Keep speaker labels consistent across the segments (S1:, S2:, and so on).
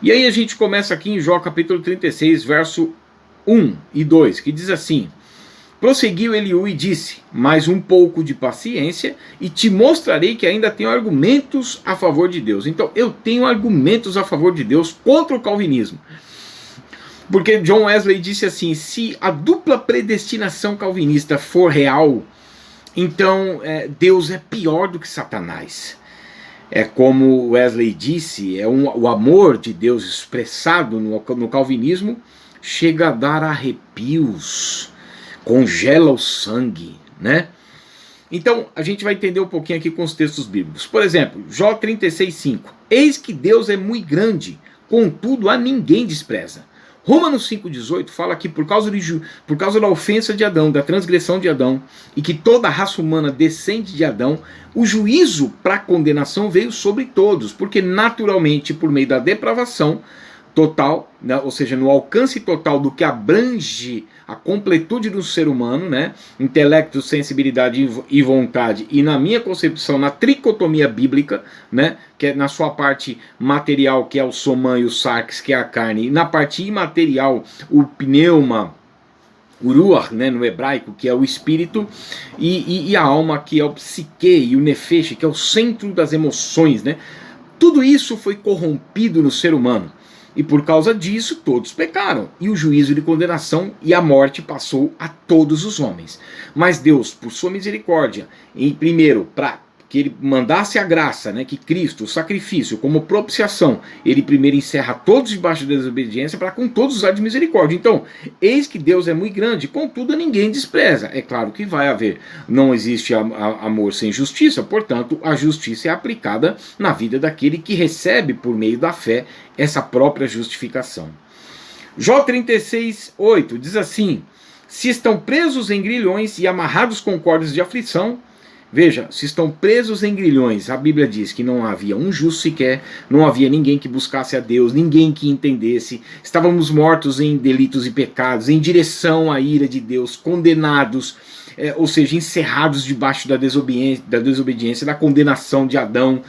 S1: E aí a gente começa aqui em Jó capítulo 36, verso 1 e 2, que diz assim: prosseguiu Eliú e disse, mais um pouco de paciência e te mostrarei que ainda tenho argumentos a favor de Deus. Então eu tenho argumentos a favor de Deus contra o calvinismo. Porque John Wesley disse assim, se a dupla predestinação calvinista for real, então Deus é pior do que Satanás. É como Wesley disse, o amor de Deus expressado no calvinismo chega a dar arrepios, congela o sangue, né? Então a gente vai entender um pouquinho aqui com os textos bíblicos. Por exemplo, Jó 36:5. Eis que Deus é muito grande, contudo a ninguém despreza. Romanos 5,18 fala que por causa da ofensa de Adão, da transgressão de Adão, e que toda a raça humana descende de Adão, o juízo para condenação veio sobre todos, porque naturalmente, por meio da depravação total, né, ou seja, no alcance total do que abrange a completude do ser humano, né, intelecto, sensibilidade e vontade, e na minha concepção, na tricotomia bíblica, né, que é na sua parte material, que é o soma e o sarx, que é a carne, e na parte imaterial, o pneuma, o ruach, né, no hebraico, que é o espírito, e a alma, que é o psique, e o nefesh, que é o centro das emoções, né. Tudo isso foi corrompido no ser humano. E por causa disso todos pecaram, e o juízo de condenação e a morte passou a todos os homens. Mas Deus, por sua misericórdia, primeiro, para que ele mandasse a graça, né, que Cristo, o sacrifício, como propiciação, ele primeiro encerra todos debaixo da desobediência, para com todos usar de misericórdia. Então, eis que Deus é muito grande, contudo ninguém despreza. É claro que vai haver, não existe amor sem justiça, portanto, a justiça é aplicada na vida daquele que recebe, por meio da fé, essa própria justificação. Jó 36:8 diz assim: se estão presos em grilhões e amarrados com cordas de aflição. Veja, se estão presos em grilhões, a Bíblia diz que não havia um justo sequer, não havia ninguém que buscasse a Deus, ninguém que entendesse, estávamos mortos em delitos e pecados, em direção à ira de Deus, condenados, ou seja, encerrados debaixo da desobediência, da condenação de Adão,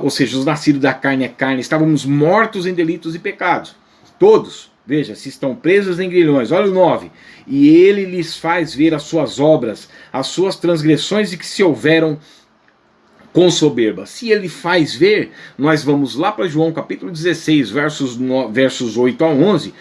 S1: ou seja, os nascidos da carne é carne, estávamos mortos em delitos e pecados, todos. Veja, se estão presos em grilhões, olha o 9, e ele lhes faz ver as suas obras, as suas transgressões e que se houveram com soberba. Se ele faz ver, nós vamos lá para João capítulo 16, versos 8 a 11,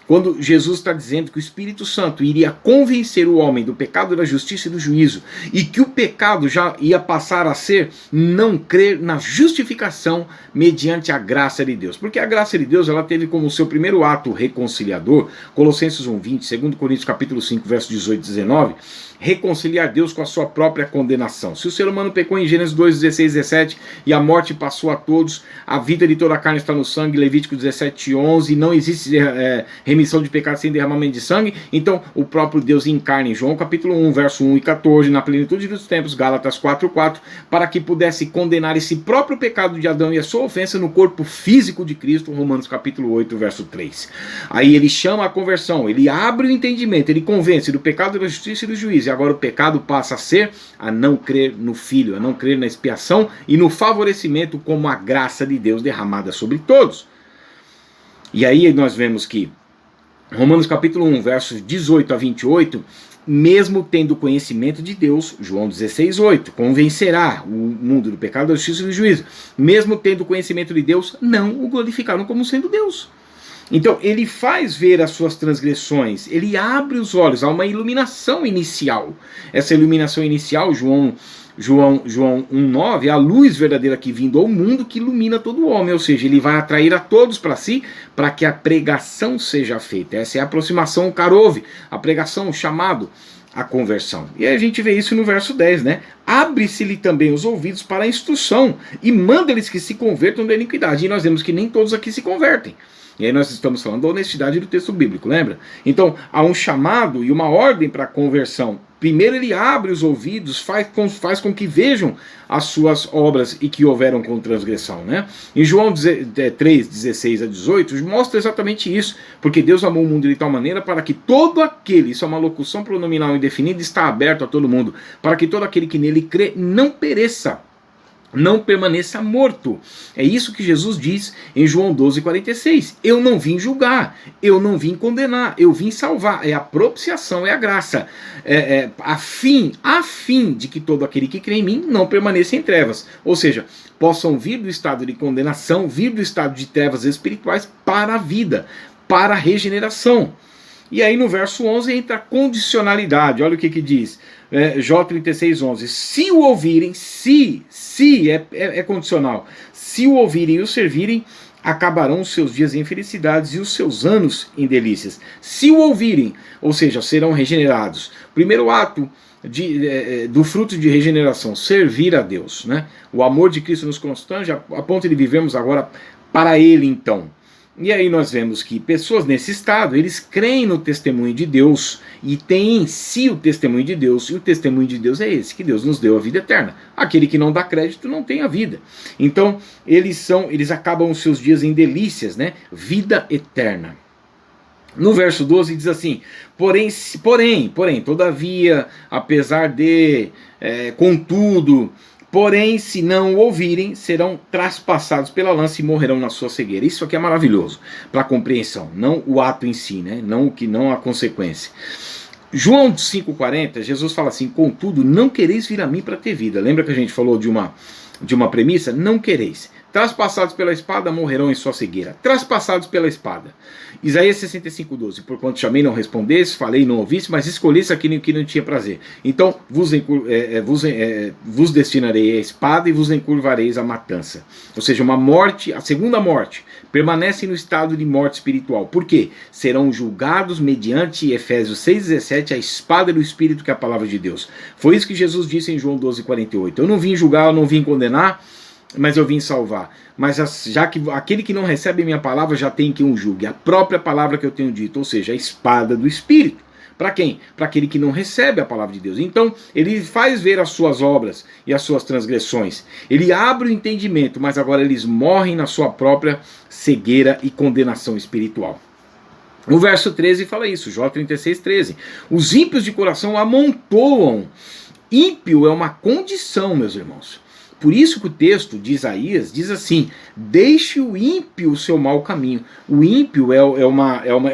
S1: quando Jesus está dizendo que o Espírito Santo iria convencer o homem do pecado, da justiça e do juízo, e que o pecado já ia passar a ser não crer na justificação mediante a graça de Deus. Porque a graça de Deus, ela teve como seu primeiro ato reconciliador, Colossenses 1:20, 2 Coríntios capítulo 5, versos 18 e 19, reconciliar Deus com a sua própria condenação. Se o ser humano pecou em Gênesis 2, 16, 17, e a morte passou a todos, a vida de toda a carne está no sangue, Levítico 17, 11, não existe remissão de pecado sem derramamento de sangue, então o próprio Deus encarna em João capítulo 1, verso 1 e 14, na plenitude dos tempos, Gálatas 4:4, para que pudesse condenar esse próprio pecado de Adão e a sua ofensa no corpo físico de Cristo, Romanos capítulo 8, verso 3. Aí ele chama a conversão, ele abre o entendimento, ele convence do pecado, da justiça e do juízo, e agora o pecado passa a ser a não crer no Filho, a não crer na expiação e no favorecimento como a graça de Deus derramada sobre todos. E aí nós vemos que Romanos capítulo 1, versos 18 a 28, mesmo tendo conhecimento de Deus, João 16:8, convencerá o mundo do pecado, da justiça e do juízo, mesmo tendo conhecimento de Deus, não o glorificaram como sendo Deus. Então ele faz ver as suas transgressões, ele abre os olhos, há uma iluminação inicial. Essa iluminação inicial, João 1:9, a luz verdadeira que vindo ao mundo que ilumina todo o homem, ou seja, ele vai atrair a todos para si, para que a pregação seja feita. Essa é a aproximação carove, a pregação, o chamado, a conversão. E aí a gente vê isso no verso 10, né? Abre-se-lhe também os ouvidos para a instrução e manda-lhes que se convertam da iniquidade. E nós vemos que nem todos aqui se convertem. E aí nós estamos falando da honestidade do texto bíblico, lembra? Então há um chamado e uma ordem para a conversão. Primeiro ele abre os ouvidos, faz com que vejam as suas obras e que houveram com transgressão, né? Em João 3, 16 a 18, mostra exatamente isso, porque Deus amou o mundo de tal maneira para que todo aquele, isso é uma locução pronominal indefinida, está aberto a todo mundo, para que todo aquele que nele crê não pereça, não permaneça morto. É isso que Jesus diz em João 12,46. Eu não vim julgar, eu não vim condenar, eu vim salvar. É a propiciação, é a graça, a fim de que todo aquele que crê em mim não permaneça em trevas. Ou seja, possam vir do estado de condenação, vir do estado de trevas espirituais para a vida, para a regeneração. E aí no verso 11 entra a condicionalidade. Olha o que diz, Jó 36:11. Se o ouvirem, é condicional. Se o ouvirem e o servirem, acabarão os seus dias em felicidades e os seus anos em delícias. Se o ouvirem, ou seja, serão regenerados. Primeiro ato do fruto de regeneração, servir a Deus, né? O amor de Cristo nos constrange a ponto de vivermos agora para Ele, então. E aí nós vemos que pessoas nesse estado, eles creem no testemunho de Deus e têm em si o testemunho de Deus, e o testemunho de Deus é esse, que Deus nos deu a vida eterna. Aquele que não dá crédito não tem a vida. Então eles acabam os seus dias em delícias, né? Vida eterna. No verso 12 diz assim: porém, todavia, apesar de, contudo, porém, se não o ouvirem, serão traspassados pela lança e morrerão na sua cegueira. Isso aqui é maravilhoso para a compreensão, não o ato em si, né? Não a consequência. João 5,40, Jesus fala assim: contudo, não quereis vir a mim para ter vida. Lembra que a gente falou de uma premissa? Não quereis. Traspassados pela espada, morrerão em sua cegueira. Traspassados pela espada. Isaías 65:12. Porquanto chamei, não respondesse, falei, não ouvisse, mas escolhesse aquilo que não tinha prazer. Então vos destinarei a espada e vos encurvareis a matança. Ou seja, uma morte, a segunda morte, permanecem no estado de morte espiritual. Por quê? Serão julgados mediante Efésios 6,17, a espada do Espírito, que é a palavra de Deus. Foi isso que Jesus disse em João 12,48. Eu não vim julgar, eu não vim condenar, mas eu vim salvar. Mas já que aquele que não recebe a minha palavra já tem que um julgue. A própria palavra que eu tenho dito, ou seja, a espada do Espírito. Para quem? Para aquele que não recebe a palavra de Deus. Então, ele faz ver as suas obras e as suas transgressões. Ele abre o entendimento, mas agora eles morrem na sua própria cegueira e condenação espiritual. O verso 13 fala isso, Jó 36:13. Os ímpios de coração amontoam. Ímpio é uma condição, meus irmãos. Por isso que o texto de Isaías diz assim: deixe o ímpio o seu mau caminho. O ímpio é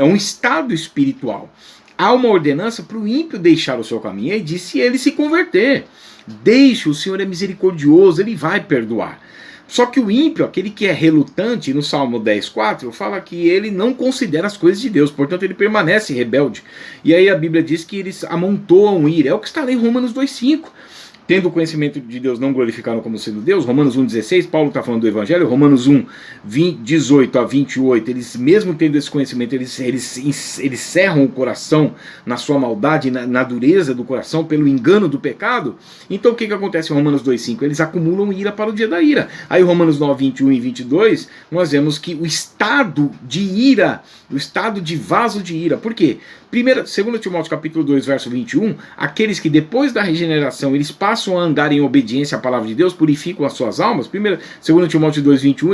S1: um estado espiritual. Há uma ordenança para o ímpio deixar o seu caminho. E disse ele se converter. Deixe, o Senhor é misericordioso, ele vai perdoar. Só que o ímpio, aquele que é relutante, no Salmo 10,4, fala que ele não considera as coisas de Deus, portanto ele permanece rebelde. E aí a Bíblia diz que eles amontoam ira. É o que está lá em Romanos 2,5. Tendo o conhecimento de Deus, não glorificaram como sendo Deus. Romanos 1,16, Paulo está falando do Evangelho. Romanos 1:18 a 28, eles mesmo tendo esse conhecimento, eles cerram o coração na sua maldade, na dureza do coração, pelo engano do pecado. Então o que acontece em Romanos 2,5? Eles acumulam ira para o dia da ira. Aí Romanos 9:21 e 22, nós vemos que o estado de ira, o estado de vaso de ira. Por quê? 2 Timóteo capítulo 2, verso 21, aqueles que depois da regeneração eles passam a andar em obediência à palavra de Deus, purificam as suas almas. 2 Timóteo 2, 21,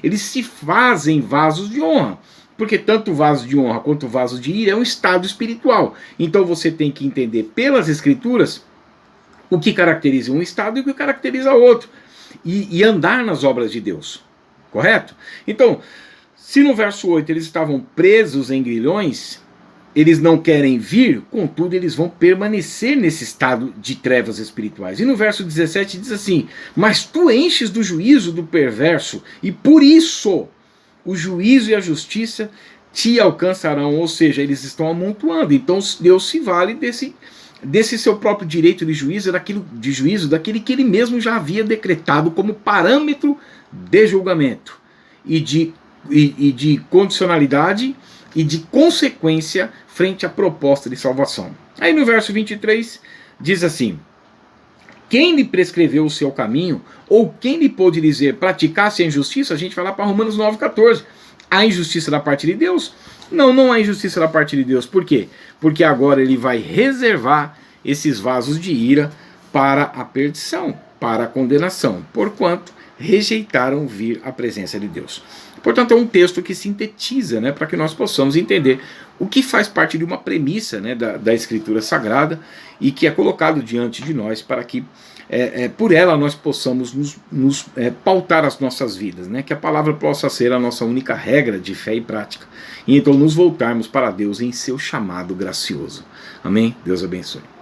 S1: eles se fazem vasos de honra. Porque tanto o vaso de honra quanto o vaso de ira é um estado espiritual. Então você tem que entender pelas escrituras o que caracteriza um estado e o que caracteriza outro. E andar nas obras de Deus. Correto? Então, se no verso 8 eles estavam presos em grilhões, eles não querem vir, contudo eles vão permanecer nesse estado de trevas espirituais. E no verso 17 diz assim: mas tu enches do juízo do perverso, e por isso o juízo e a justiça te alcançarão. Ou seja, eles estão amontoando. Então Deus se vale desse seu próprio direito de juízo, daquele que ele mesmo já havia decretado como parâmetro de julgamento e de condicionalidade e de consequência frente à proposta de salvação. Aí no verso 23 diz assim: quem lhe prescreveu o seu caminho, ou quem lhe pôde dizer praticasse a injustiça? A gente vai lá para Romanos 9,14. Há injustiça da parte de Deus? Não há injustiça da parte de Deus. Por quê? Porque agora ele vai reservar esses vasos de ira para a perdição, para a condenação, porquanto rejeitaram vir à presença de Deus. Portanto, é um texto que sintetiza, né, para que nós possamos entender o que faz parte de uma premissa, né, da Escritura Sagrada e que é colocado diante de nós para que por ela nós possamos nos pautar as nossas vidas, né, que a palavra possa ser a nossa única regra de fé e prática, e então nos voltarmos para Deus em seu chamado gracioso. Amém? Deus abençoe.